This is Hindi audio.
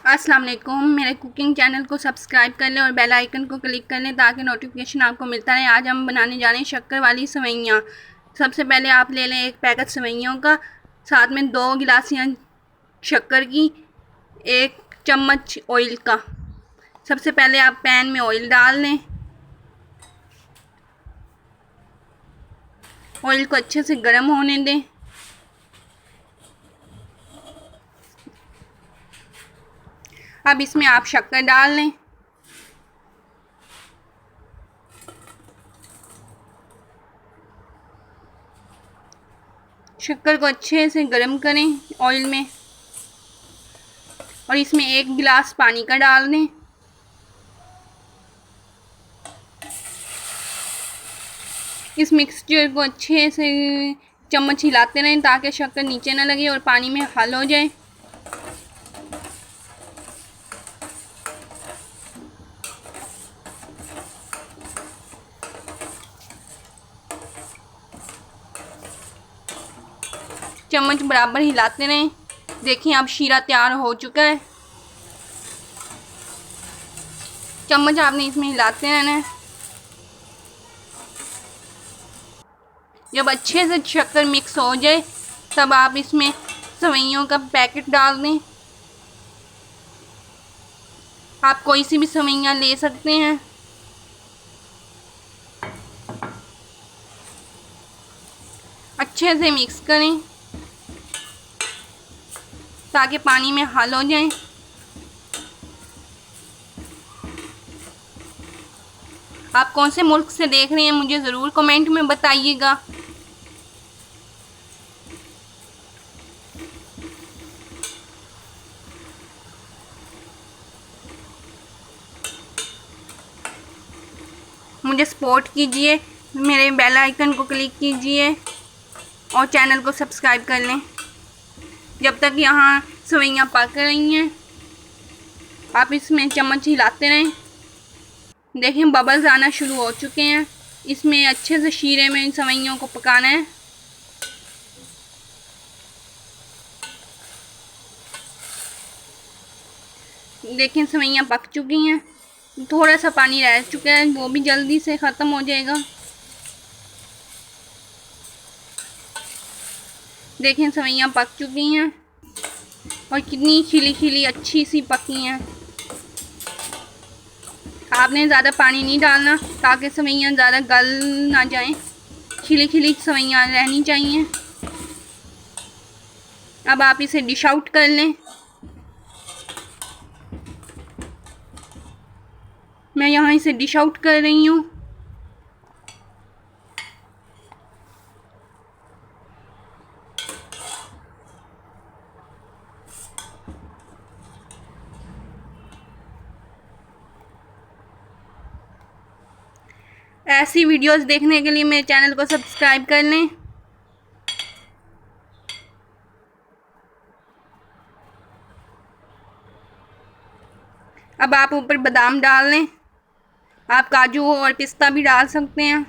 अस्सलाम वालेकुम। मेरे कुकिंग चैनल को सब्सक्राइब कर लें और बेल आइकन को क्लिक कर लें ताकि नोटिफिकेशन आपको मिलता रहे। आज हम बनाने जा रहे हैं शक्कर वाली सेवइयाँ। सबसे पहले आप ले लें एक पैकेट सेवइयों का, साथ में 2 गिलासियाँ शक्कर की, 1 चम्मच ऑयल का। सबसे पहले आप पैन में ऑयल डाल लें। ऑयल को अच्छे से गर्म होने दें। अब इसमें आप शक्कर डाल लें। शक्कर को अच्छे से गर्म करें ऑयल में और इसमें 1 गिलास पानी का डाल दें। इस मिक्सचर को अच्छे से चम्मच हिलाते रहें ताकि शक्कर नीचे ना लगे और पानी में हल हो जाए। चम्मच बराबर हिलाते रहें। देखिए अब शीरा तैयार हो चुका है। चम्मच आपने इसमें हिलाते रहना है। जब अच्छे से शक्कर मिक्स हो जाए तब आप इसमें सेवइयों का पैकेट डाल दें। आप कोई सी भी सेवइयाँ ले सकते हैं। अच्छे से मिक्स करें ताकि पानी में हल हो जाए। आप कौन से मुल्क से देख रहे हैं मुझे ज़रूर कमेंट में बताइएगा। मुझे सपोर्ट कीजिए, मेरे बेल आइकन को क्लिक कीजिए और चैनल को सब्सक्राइब कर लें। जब तक यहाँ सेवइयाँ पक रही हैं आप इसमें चम्मच हिलाते रहें। देखिए बबल्स आना शुरू हो चुके हैं। इसमें अच्छे से शीरे में इन सेवइयों को पकाना है। देखिए सेवइयाँ पक चुकी हैं। थोड़ा सा पानी रह चुका है, वो भी जल्दी से ख़त्म हो जाएगा। देखिए सेवइयाँ पक चुकी हैं और कितनी खिली खिली अच्छी सी पकी हैं। आपने ज़्यादा पानी नहीं डालना ताकि सेवइयाँ ज़्यादा गल ना जाएं। खिली खिली सेवइयाँ रहनी चाहिए। अब आप इसे डिश आउट कर लें। मैं यहाँ इसे डिश आउट कर रही हूँ। ऐसी वीडियोस देखने के लिए मेरे चैनल को सब्सक्राइब कर लें। अब आप ऊपर बादाम डाल लें। आप काजू और पिस्ता भी डाल सकते हैं।